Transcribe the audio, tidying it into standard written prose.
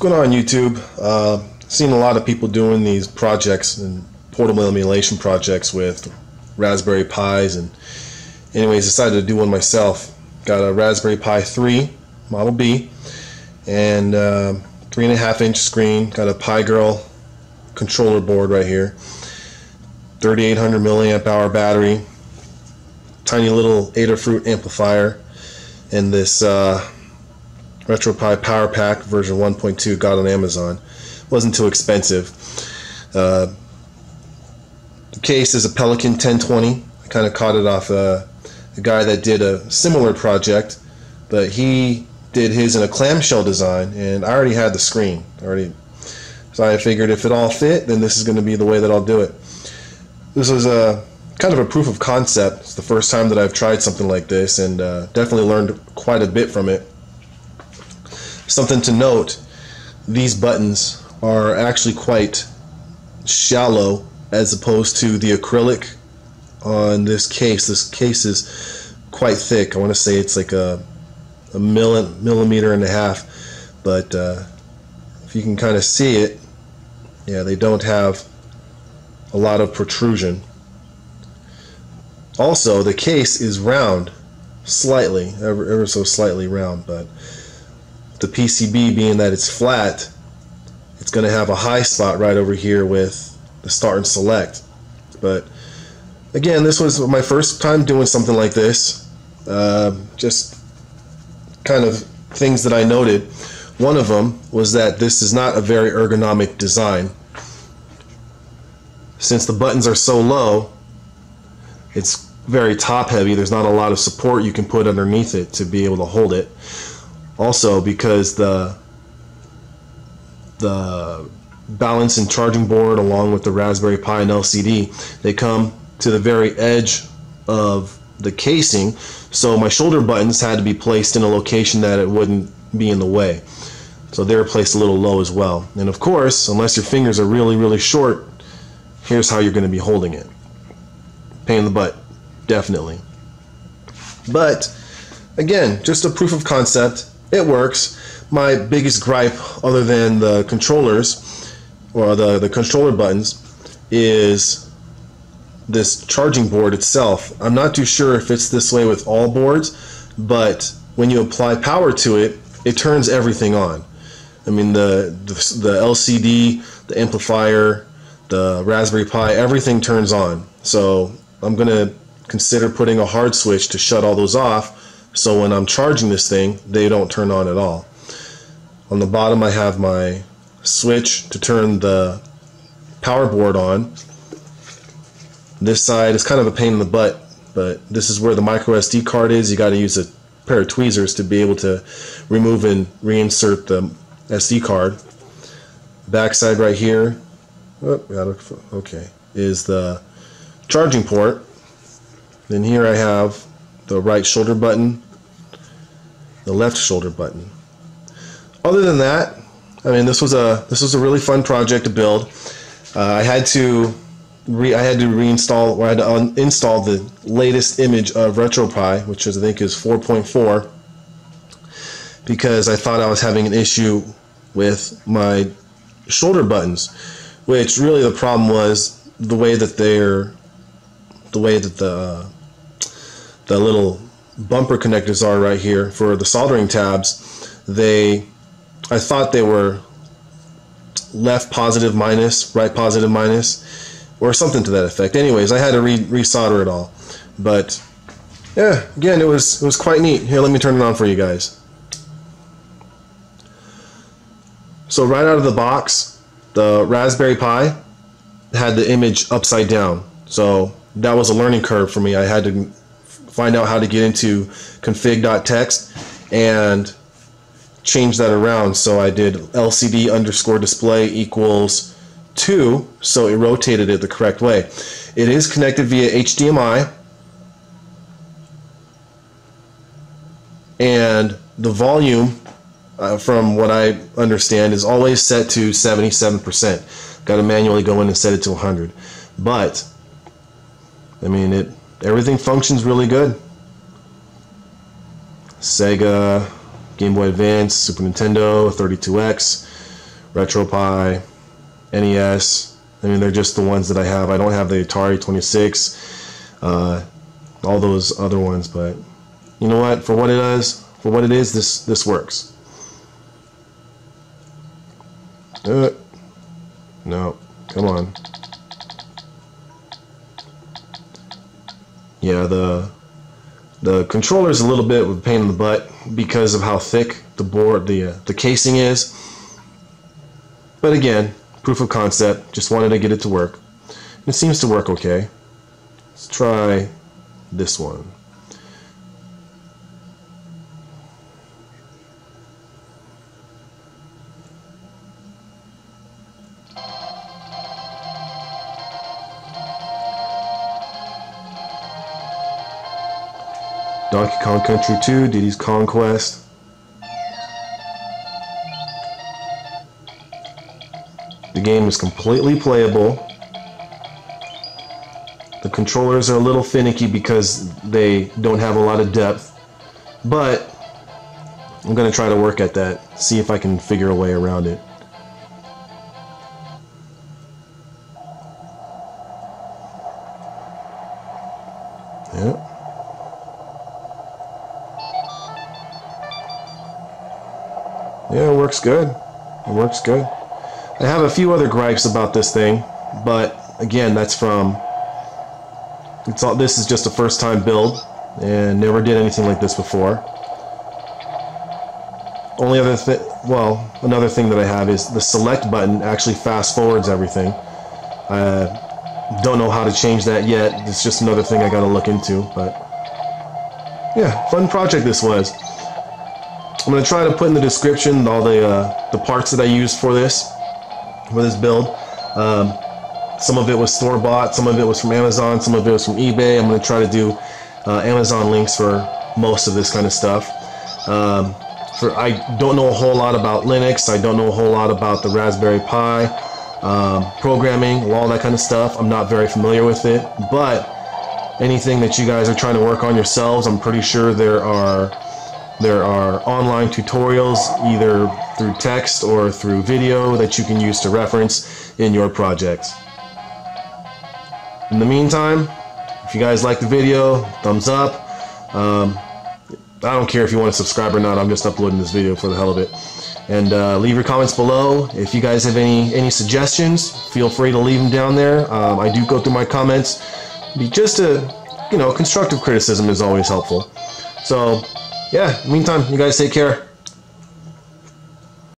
going on YouTube? Seen a lot of people doing these projects and portable emulation projects with Raspberry Pis, and anyways decided to do one myself. Got a Raspberry Pi 3 Model B and 3.5-inch screen. Got a Pigrrl controller board right here, 3800 milliamp hour battery, tiny little adafruit amplifier, and this RPi Powerpack version 1.2 got on Amazon. Wasn't too expensive. The case is a Pelican 1020. I kind of caught it off a guy that did a similar project, but he did his in a clamshell design, and I already had the screen so I figured if it all fit, then this is going to be the way that I'll do it. This was a kind of a proof of concept. It's the first time that I've tried something like this, and definitely learned quite a bit from it. Something to note, these buttons are actually quite shallow as opposed to the acrylic on this case. This case is quite thick. I want to say it's like a millimeter and a half, but if you can kind of see it, yeah, they don't have a lot of protrusion. Also, the case is round, slightly, ever so slightly round, but the PCB being that it's flat, it's going to have a high spot right over here with the start and select. But again, this was my first time doing something like this. Just kind of things that I noted. One of them was that this is not a very ergonomic design. Since the buttons are so low, it's very top heavy. There's not a lot of support you can put underneath it to be able to hold it. Also, because the balance and charging board along with the Raspberry Pi and LCD, they come to the very edge of the casing, so my shoulder buttons had to be placed in a location that it wouldn't be in the way. So they were placed a little low as well. And of course, unless your fingers are really short, here's how you're going to be holding it. Pain in the butt, definitely. But again, just a proof of concept. It works. My biggest gripe, other than the controllers or the controller buttons, is this charging board itself. I'm not too sure if it's this way with all boards, but when you apply power to it, it turns everything on. I mean, the LCD, the amplifier, the Raspberry Pi, everything turns on. So I'm going to consider putting a hard switch to shut all those off, so when I'm charging this thing, they don't turn on at all. On the bottom I have my switch to turn the power board on. This side is kind of a pain in the butt, but this is where the micro SD card is. You got to use a pair of tweezers to be able to remove and reinsert the SD card. Back side right here, okay, is the charging port. Then here I have the right shoulder button, the left shoulder button. Other than that, I mean, this was a really fun project to build. I had to reinstall, or I had to uninstall the latest image of RPi, which is, I think, is 4.4, because I thought I was having an issue with my shoulder buttons, which really the problem was the way that the little bumper connectors are right here for the soldering tabs. I thought they were left positive minus, right positive minus, or something to that effect. Anyways, I had to resolder it all. But yeah, again, it was quite neat. Here, let me turn it on for you guys. So right out of the box, the Raspberry Pi had the image upside down. So that was a learning curve for me. I had to find out how to get into config.txt and change that around. So I did LCD_display equals 2, so it rotated it the correct way. It is connected via HDMI, and the volume, from what I understand, is always set to 77%. Got to manually go in and set it to 100. But I mean, everything functions really good. Sega, Game Boy Advance, Super Nintendo, 32X, RetroPie, NES. I mean, they're just the ones that I have. I don't have the Atari 26, all those other ones, but you know what? For what it is, this works. No, come on. Yeah, the controller's a little bit of a pain in the butt because of how thick the board, the casing is. But again, proof of concept. Just wanted to get it to work. It seems to work okay. Let's try this one. Donkey Kong Country 2, Diddy's Kong Quest. The game is completely playable. The controllers are a little finicky because they don't have a lot of depth, but I'm going to try to work at that, see if I can figure a way around it. Yeah. Yeah, it works good. It works good. I have a few other gripes about this thing, but again, that's from... this is just a first-time build, and never did anything like this before. Only other thing, well, another thing that I have is the select button actually fast-forwards everything. I don't know how to change that yet. It's just another thing I got to look into, but yeah, fun project this was. I'm going to try to put in the description all the parts that I used for this build. Some of it was store-bought, some of it was from Amazon, some of it was from eBay. I'm going to try to do Amazon links for most of this kind of stuff. I don't know a whole lot about Linux. I don't know a whole lot about the Raspberry Pi, programming, all that kind of stuff. I'm not very familiar with it, but anything that you guys are trying to work on yourselves, I'm pretty sure there are online tutorials either through text or through video that you can use to reference in your projects. In the meantime, if you guys like the video, thumbs up. I don't care if you want to subscribe or not. I'm just uploading this video for the hell of it. And leave your comments below. If you guys have any suggestions, feel free to leave them down there. I do go through my comments. Just constructive criticism is always helpful. So yeah, meantime, you guys take care.